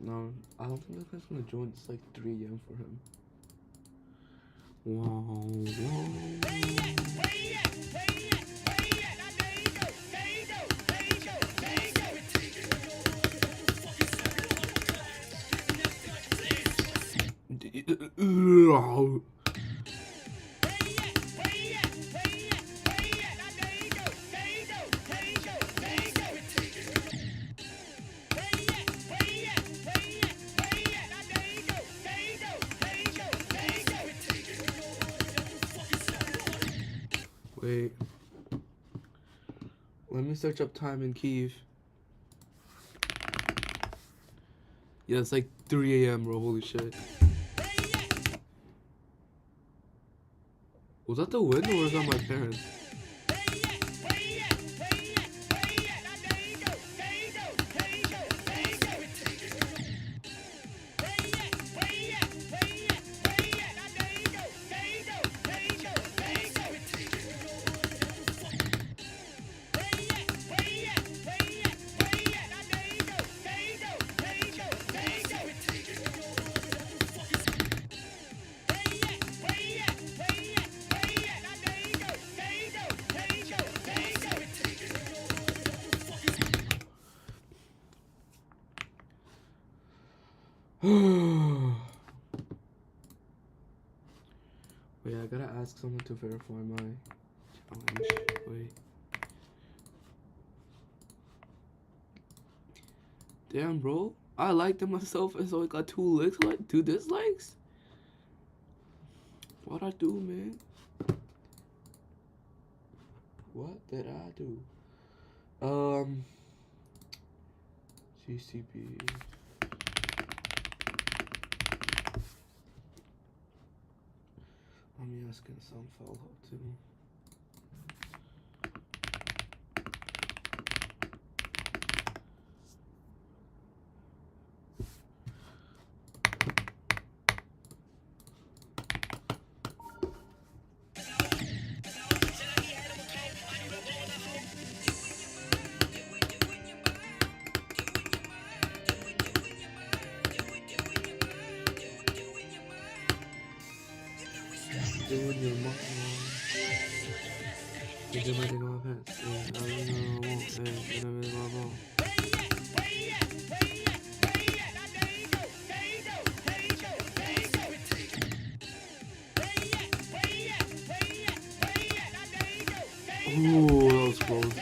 No, I don't think that guy's gonna join. It's like 3 a.m. for him. Wow, wow. Wait. Let me search up time in Kiev. Yeah, it's like 3 a.m., bro. Holy shit. Was that the wind or was that my parents? Wait, I gotta ask someone to verify my challenge. Wait. Damn, bro. I liked it myself and so I got 2 dislikes? What'd I do, man? What did I do? CCP. Let me asking some follow too. Doing your mom. You do my thing on my pants. I don't know I won't. You know my mom. Ooh, that was close.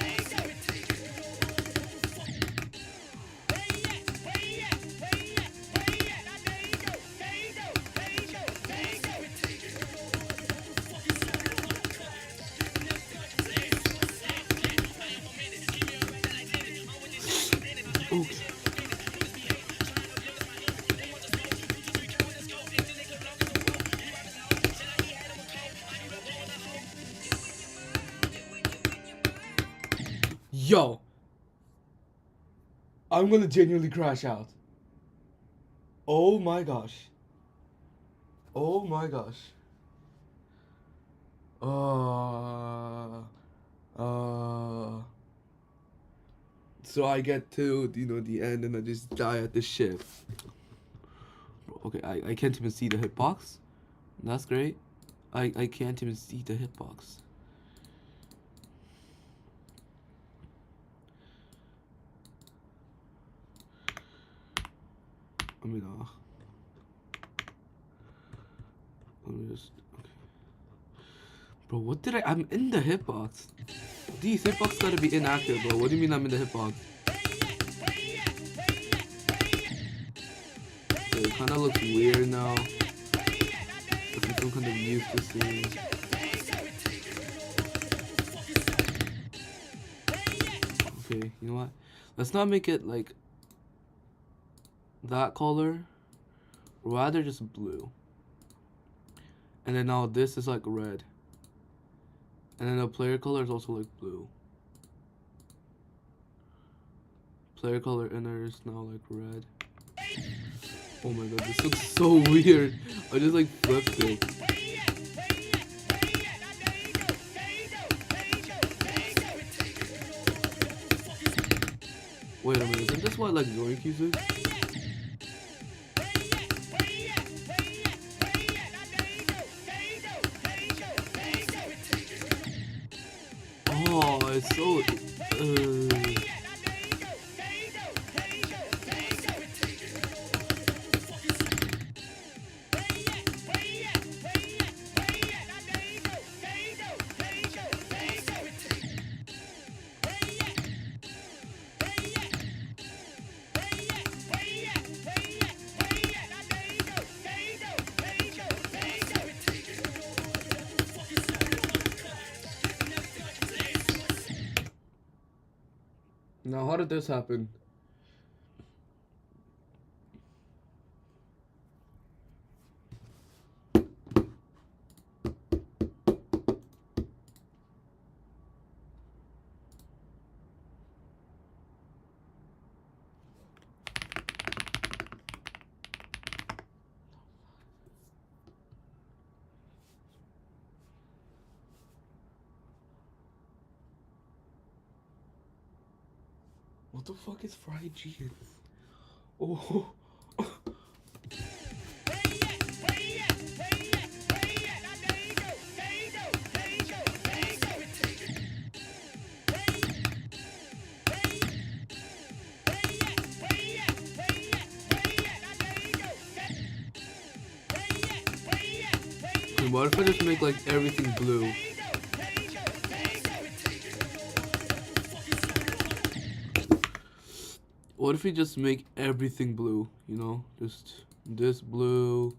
Oops. Yo, I'm gonna genuinely crash out. Oh my gosh. Oh my gosh. So I get to, the end and I just die at this shit. Okay, I can't even see the hitbox. That's great. I can't even see the hitbox. I mean, let me just, okay. Bro, what did I'm in the hitbox. These hitbox gotta be inactive, bro. What do you mean I'm in the hitbox? It kinda looks weird now. I'm kind of used to seeing. Okay, you know what? Let's not make it like that color. Rather just blue. And then now this is like red. And then the player color is also like blue. Player color inner is now like red. Oh my god, this looks so weird. I just like flipped it. Wait a minute, isn't this what like Zoink uses? It's so. Now, how did this happen? What the fuck is fried chicken? Oh. What if I just make like everything blue? What if we just make everything blue? You know, just this blue,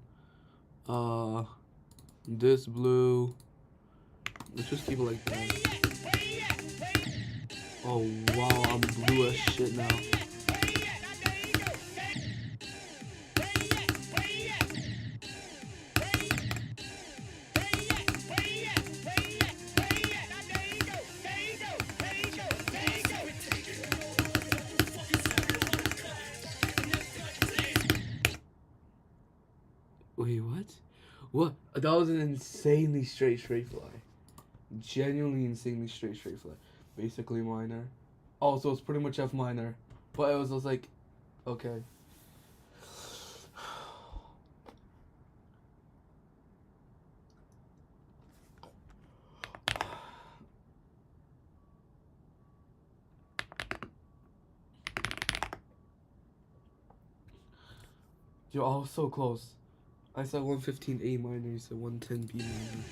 this blue. Let's just keep it like that. Oh wow, I'm blue as shit now. Wait, what? What? That was an insanely straight fly. Genuinely insanely straight fly. Basically minor. Oh, so it's pretty much F minor. But it was like, okay. Yo, I was so close. I said 115 A minor, you said 110 B minor.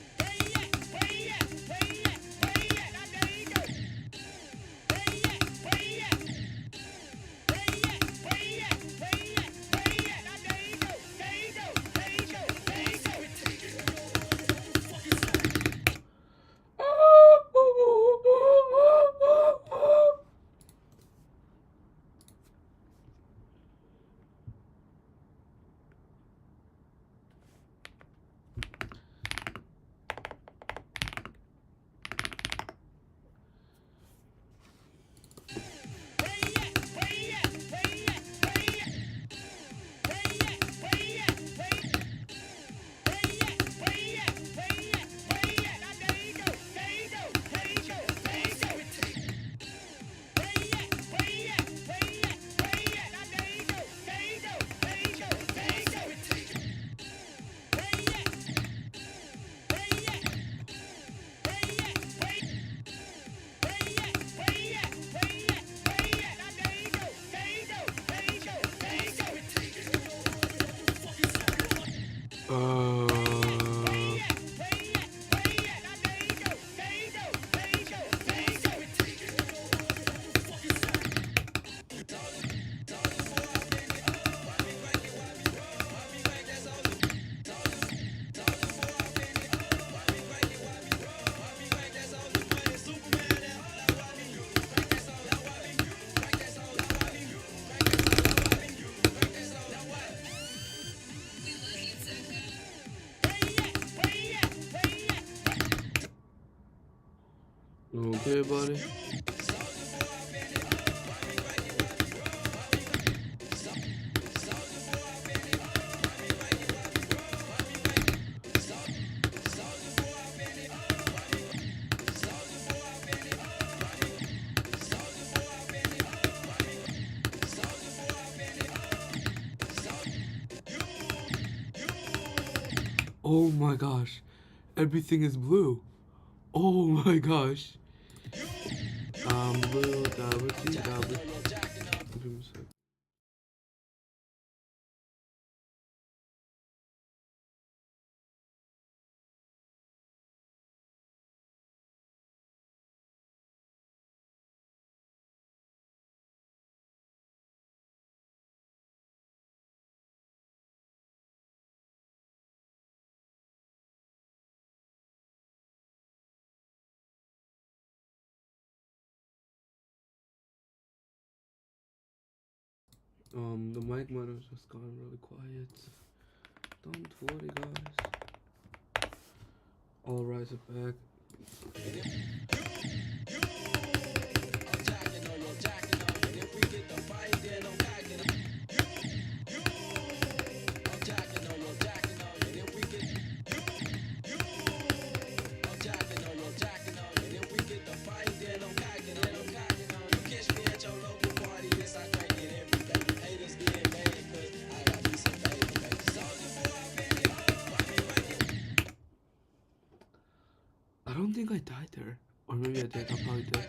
Okay, buddy. Oh my gosh, everything is blue. Oh my gosh. Blue, double G, double. Give me a sec. The mic monitor's just gone really quiet. Don't worry, guys. All rise it back. I don't think I died there. Or maybe I did. I probably did.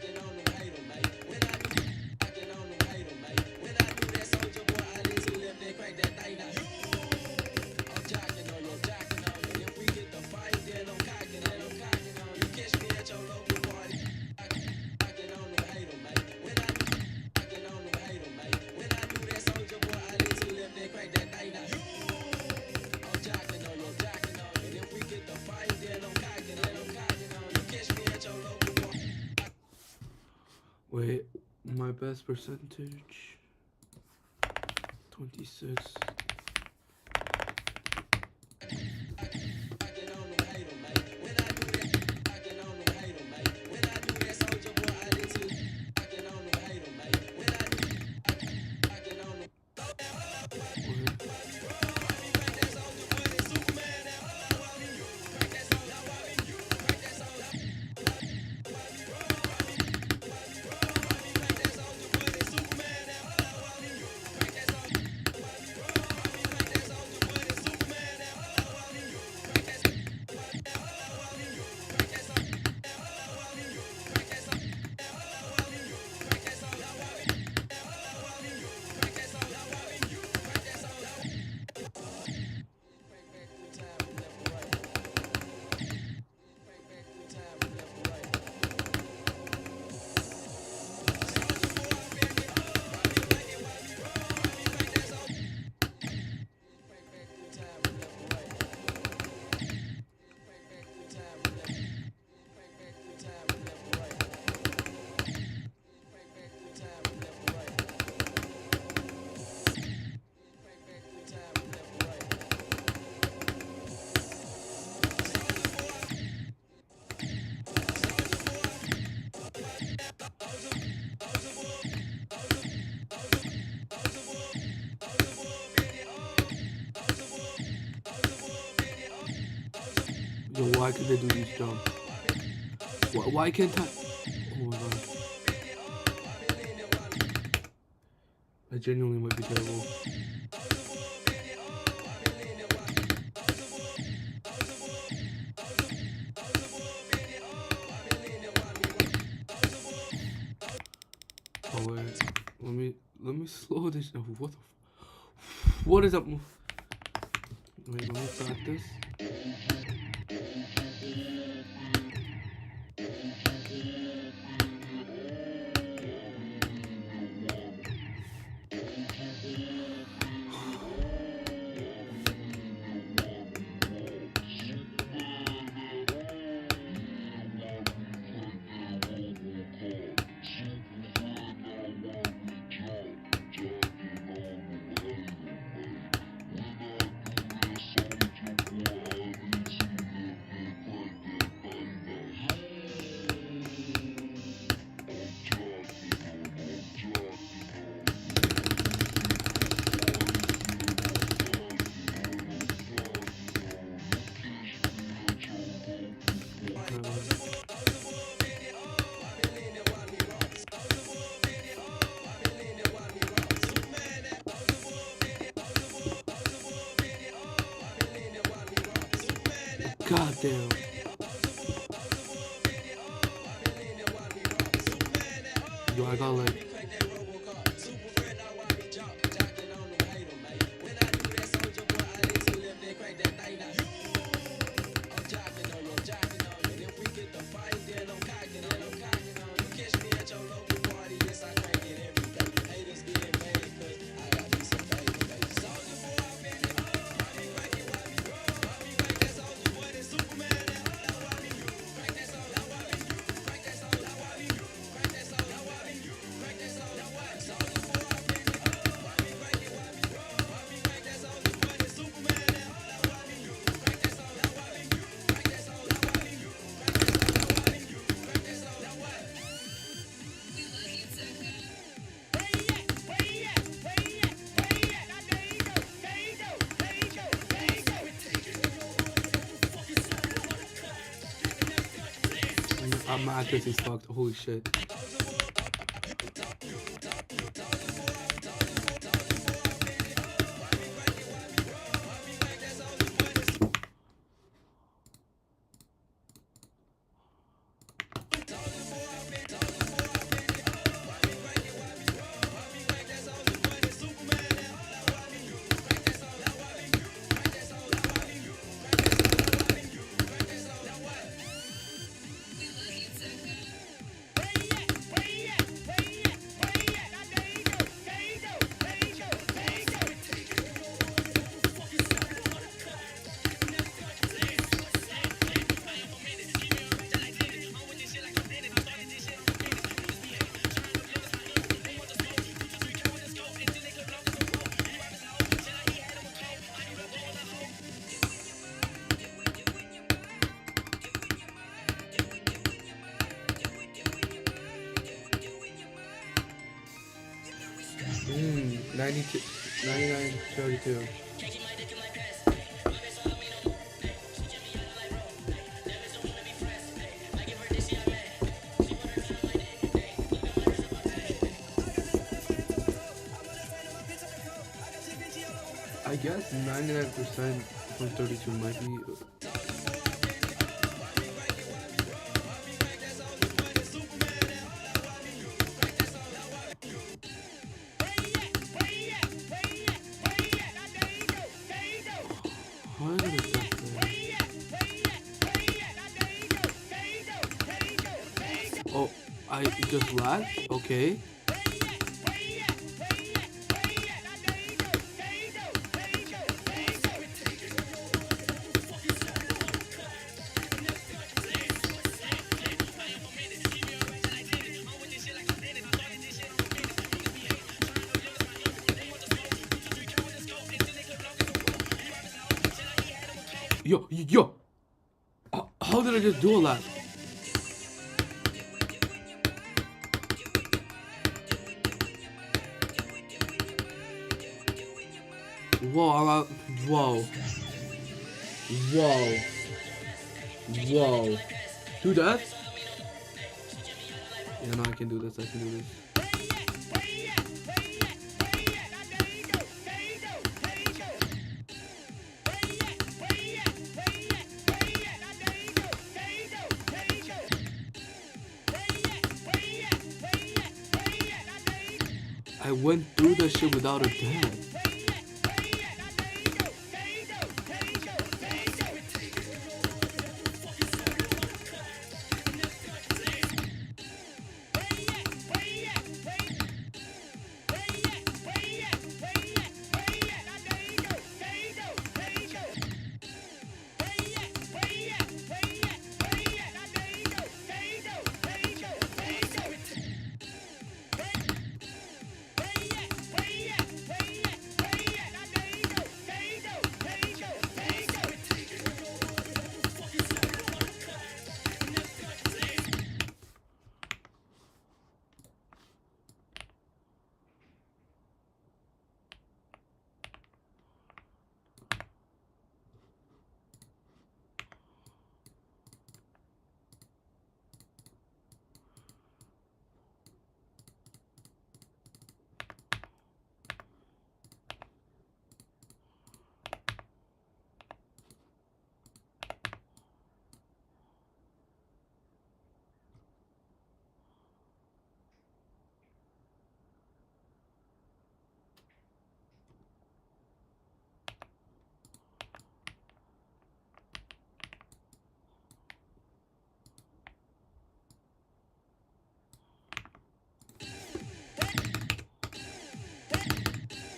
Wait, my best percentage 26. Yo, why can't they do these jumps? Why can't I? Oh my god. I genuinely might be terrible. Oh wait, let me slow this down. What is up? Wait, let me practice. God damn. Yo, I got like. My accuracy's fucked. Holy shit. Mm, 92, 99.32. I guess 99% from 32 might be. How did it get there? Oh, I just lagged? Okay. Yo! How did I just do all that? Whoa, whoa. Whoa. Whoa. Do that? Yeah, no, I can do this, I can do this. I went through the shit without a dad.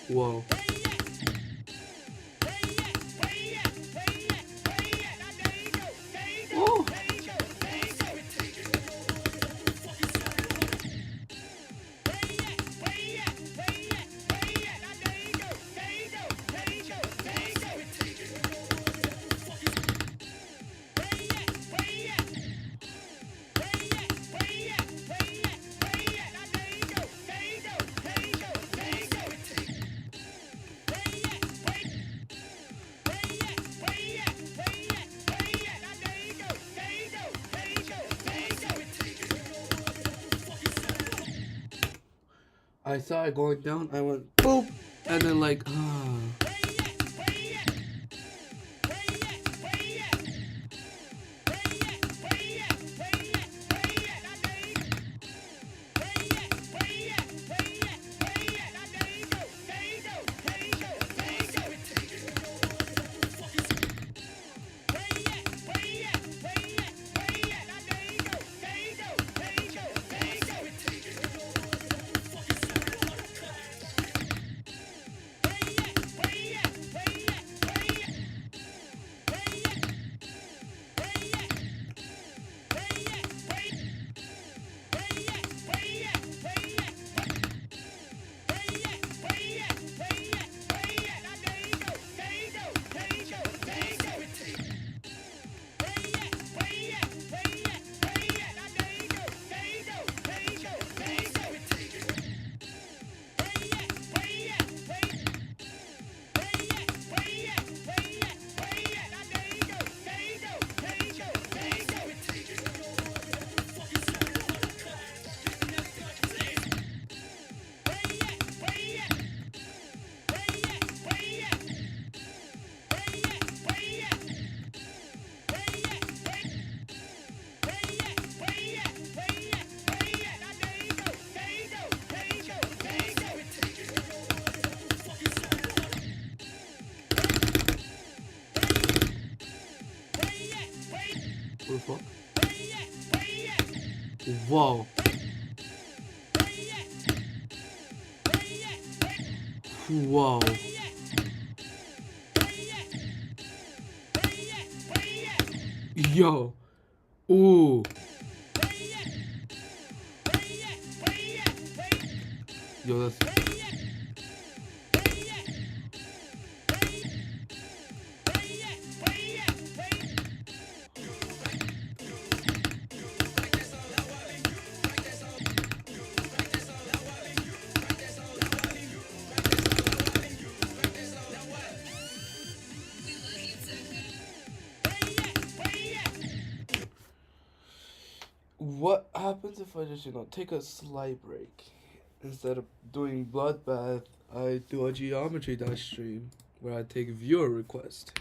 Whoa. Oh. I saw it going down. I went boop, and then like ah. What the fuck? Whoa. Whoa. Yo. Ooh. Yo, that's... What happens if I just, take a slight break? Instead of doing bloodbath, I do a geometry dash stream where I take viewer request.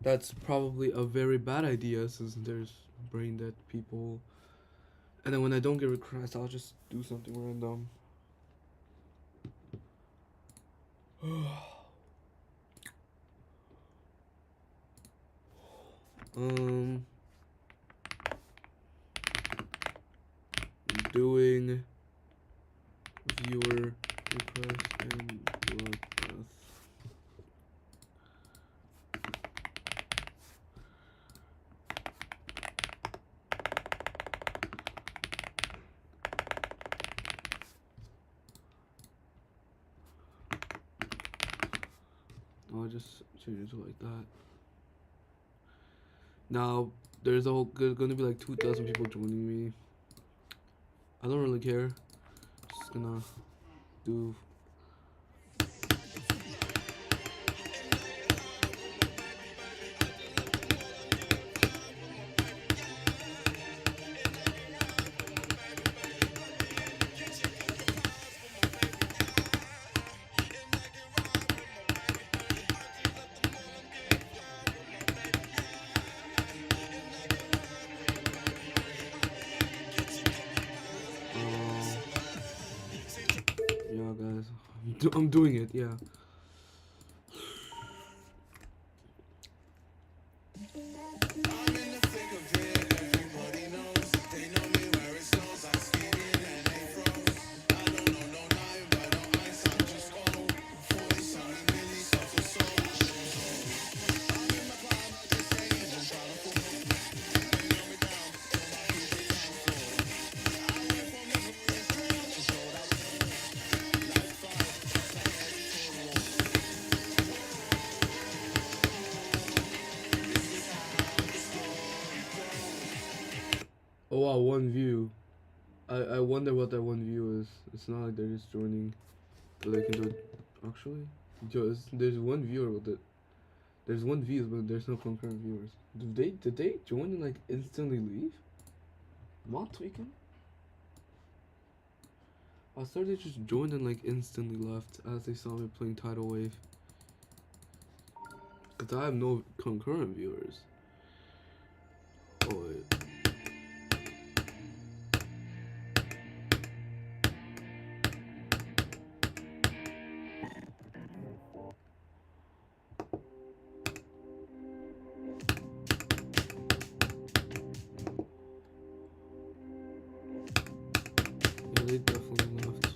That's probably a very bad idea since there's brain dead people. And then when I don't get requests, I'll just do something random. Doing viewer request and bloodbath. I'll just change it to like that. Now there's gonna be like 2,000 people joining me. I don't really care. Just gonna do. Yeah, guys, I'm doing it. Yeah. Wow, one view. I wonder what that one view is. It's not like they're just joining, but they can do it. Actually, there's one viewer with it. There's one view, but there's no concurrent viewers. Did they join and like instantly leave? Not tweaking. I thought they just joined and like instantly left as they saw me playing Tidal Wave. Cause I have no concurrent viewers. Oh wait. Yeah, they definitely left.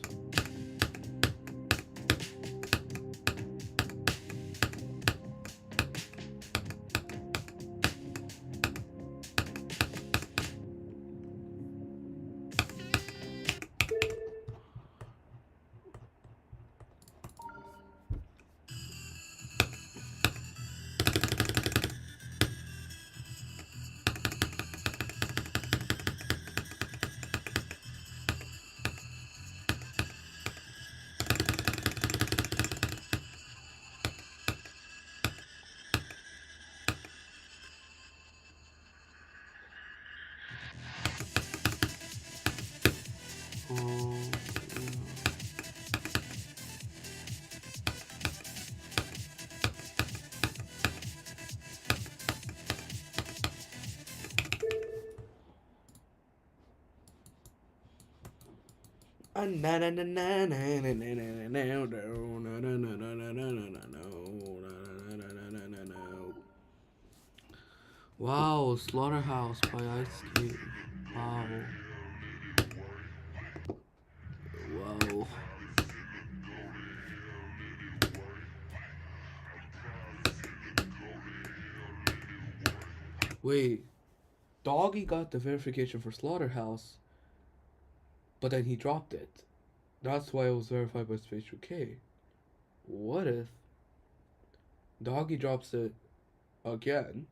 Yeah. Wow, Slaughterhouse by Ice Cube. Wow. Wow. Wait, Doggy got the verification for Slaughterhouse, but then he dropped it. That's why it was verified by Spatial K. What if Doggy drops it again,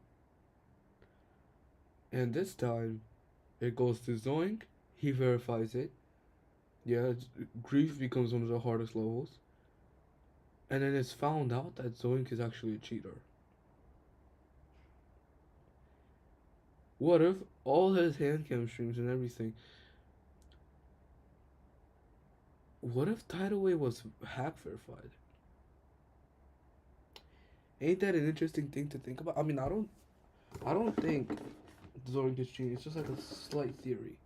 and this time it goes to Zoink, he verifies it. Yeah, Grief becomes one of the hardest levels. And then it's found out that Zoink is actually a cheater. What if all his hand cam streams and everything? What if Tidal Wave was hack verified? Ain't that an interesting thing to think about? I mean, I don't think Zoink is cheating. It's just like a slight theory.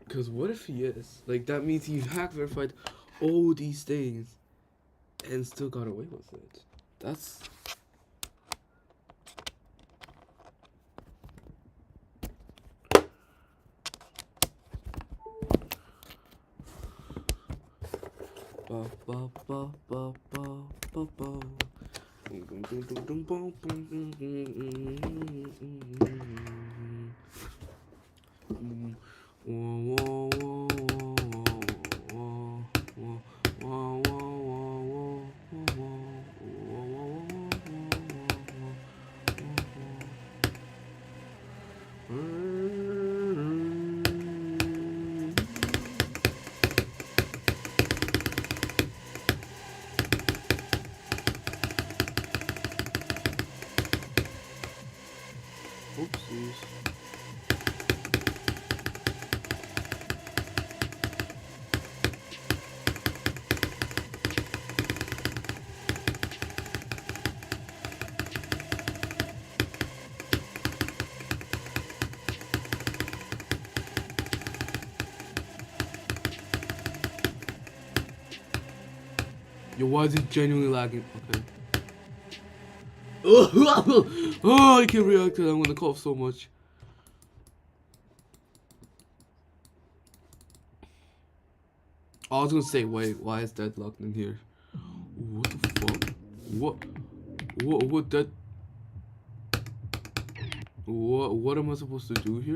Because what if he is? Like, that means he hack verified all these things and still got away with it. That's... Ba ba ba ba ba ba ba. Oopsies. Yo, why is it genuinely lagging? Okay. Oh, I can't react to that. I'm gonna cough so much. I was gonna say, wait, why is deadlocked in here? What the fuck? What that? What am I supposed to do here?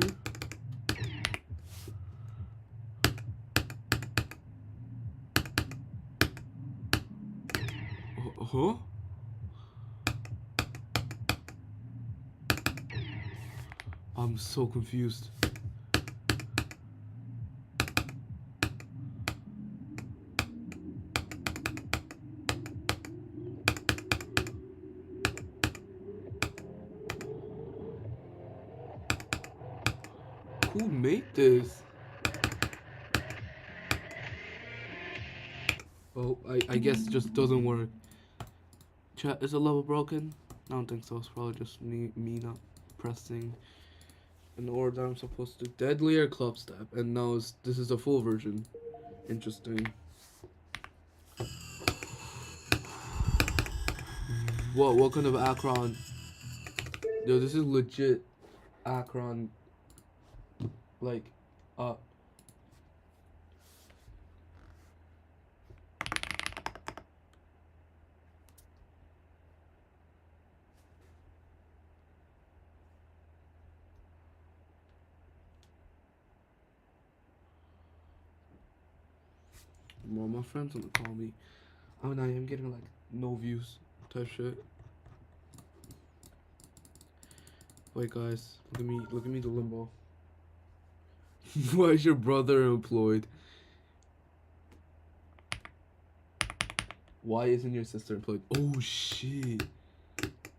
Huh? I'm so confused. Who made this? Oh, I guess it just doesn't work. Chat, is the level broken? I don't think so. It's probably just me not pressing an order I'm supposed to. Deadlier club step, and now this is the full version. Interesting. What kind of Akron? Yo, this is legit Akron. Like, well, my friends gonna call me. I mean, I am getting like no views type shit. Wait, guys, look at me, the limbo. Why is your brother employed? Why isn't your sister employed? Oh shit!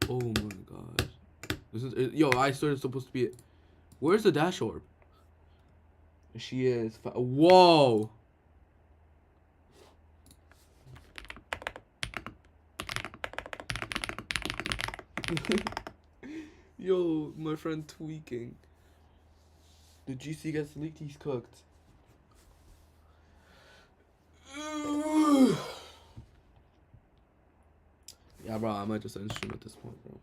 Oh my gosh! This is yo. I started supposed to be. Where's the dash orb? She is. Whoa! Yo, my friend tweaking. The GC gets leaked. He's cooked. Yeah, bro. I might just end stream at this point, bro.